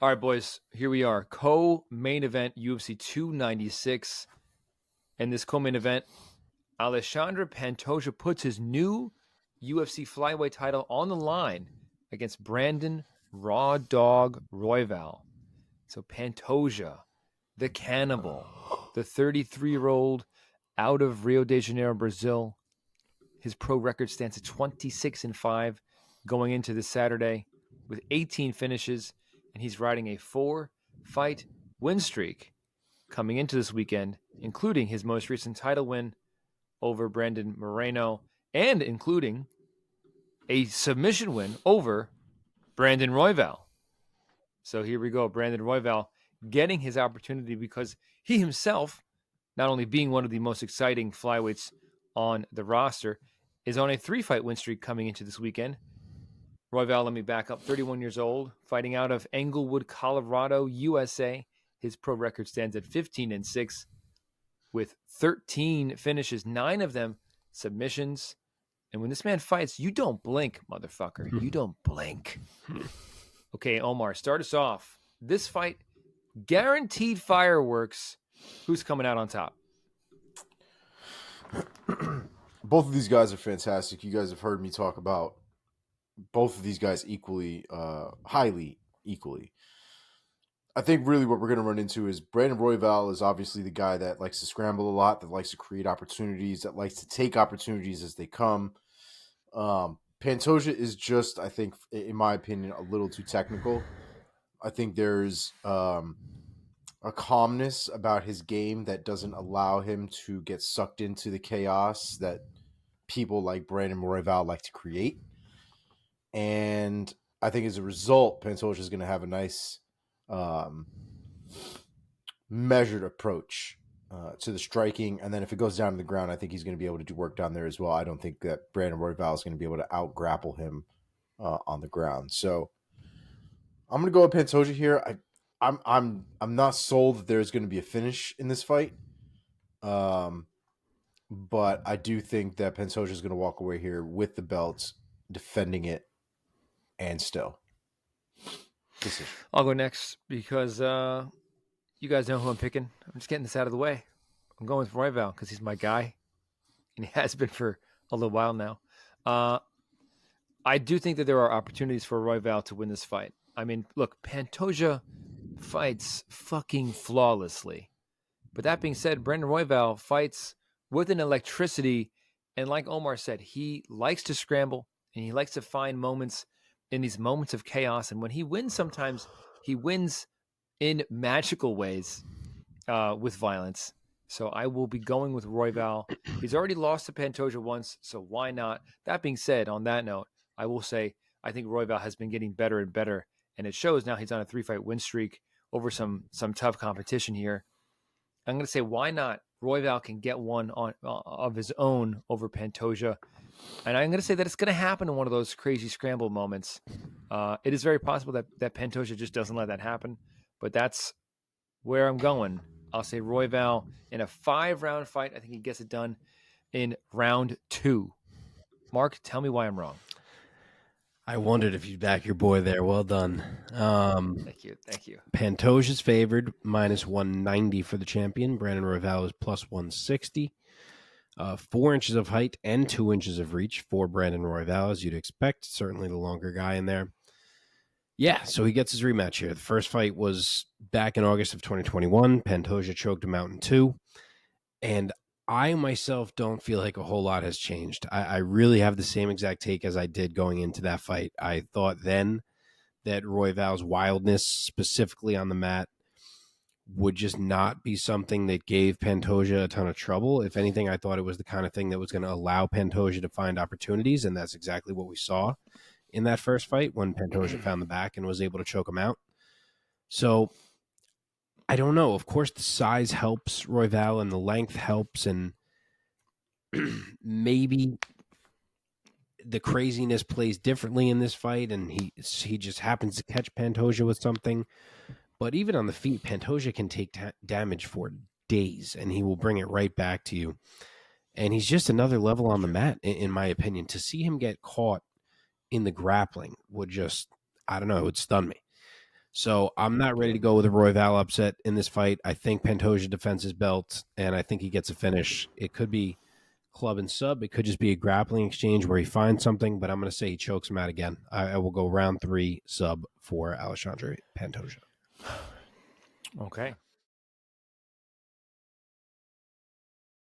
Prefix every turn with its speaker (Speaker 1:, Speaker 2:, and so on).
Speaker 1: All right, boys, here we are. Co-main event UFC 296. In this co-main event, Alexandre Pantoja puts his new UFC flyweight title on the line against Brandon Raw Dog Royval. So Pantoja, the cannibal, the 33-year-old out of Rio de Janeiro, Brazil. His pro record stands at 26-5 going into this Saturday with 18 finishes, and he's riding a 4-fight win streak coming into this weekend, including his most recent title win over Brandon Moreno and including a submission win over Brandon Royval. So here we go. Brandon Royval getting his opportunity because he himself, not only being one of the most exciting flyweights on the roster, is on a 3-fight win streak coming into this weekend. Royval, let me back up, 31 years old, fighting out of Englewood, Colorado, USA. His pro record stands at 15-6 with 13 finishes, 9 of them submissions. And when this man fights, you don't blink, motherfucker. You don't blink. Okay, Omar, start us off. This fight, guaranteed fireworks. Who's coming out on top?
Speaker 2: Both of these guys are fantastic. You guys have heard me talk about both of these guys equally, highly equally. I think really what we're going to run into is Brandon Royval is obviously the guy that likes to scramble a lot, that likes to create opportunities, that likes to take opportunities as they come. Pantoja is just, I think, in my opinion, a little too technical. I think there's a calmness about his game that doesn't allow him to get sucked into the chaos that people like Brandon Royval like to create. And I think as a result, Pantoja is going to have a nice measured approach to the striking. And then if it goes down to the ground, I think he's going to be able to do work down there as well. I don't think that Brandon Royval is going to be able to out-grapple him on the ground. So I'm going to go with Pantoja here. I'm not sold that there's going to be a finish in this fight. But I do think that Pantoja is going to walk away here with the belts, defending it, and still. Decision.
Speaker 1: I'll go next because you guys know who I'm picking. I'm just getting this out of the way. I'm going with Royval because he's my guy, and he has been for a little while now. I do think that there are opportunities for Royval to win this fight. I mean, look, Pantoja fights fucking flawlessly. But that being said, Brandon Royval fights with an electricity, and like Omar said, he likes to scramble, and he likes to find moments in these moments of chaos. And when he wins, sometimes he wins in magical ways with violence. So I will be going with Royval. He's already lost to Pantoja once, so why not? That being said, on that note, I will say I think Royval has been getting better and better, and it shows now. He's on a 3-fight win streak over some tough competition here. I'm going to say why not? Royval can get one of his own over Pantoja. And I'm going to say that it's going to happen in one of those crazy scramble moments. It is very possible that Pantoja just doesn't let that happen, but that's where I'm going. I'll say Royval in a 5-round fight. I think he gets it done in round 2. Mark, tell me why I'm wrong.
Speaker 3: I wondered if you'd back your boy there. Well done.
Speaker 1: Thank you.
Speaker 3: Pantoja's favored, -190 for the champion. Brandon Royval is +160. 4 inches of height and 2 inches of reach for Brandon Royval, as you'd expect. Certainly the longer guy in there. Yeah, so he gets his rematch here. The first fight was back in August of 2021. Pantoja choked him out in 2. And I myself don't feel like a whole lot has changed. I really have the same exact take as I did going into that fight. I thought then that Royval's wildness, specifically on the mat, would just not be something that gave Pantoja a ton of trouble. If anything, I thought it was the kind of thing that was going to allow Pantoja to find opportunities, and that's exactly what we saw in that first fight when Pantoja found the back and was able to choke him out. So I don't know. Of course, the size helps Royval and the length helps, and maybe the craziness plays differently in this fight, and he just happens to catch Pantoja with something. But even on the feet, Pantoja can take damage for days, and he will bring it right back to you. And he's just another level on the mat, in my opinion. To see him get caught in the grappling would just, I don't know, it would stun me. So I'm not ready to go with a Royval upset in this fight. I think Pantoja defends his belt, and I think he gets a finish. It could be club and sub. It could just be a grappling exchange where he finds something, but I'm going to say he chokes him out again. I will go round 3 sub for Alexandre Pantoja.
Speaker 1: Okay.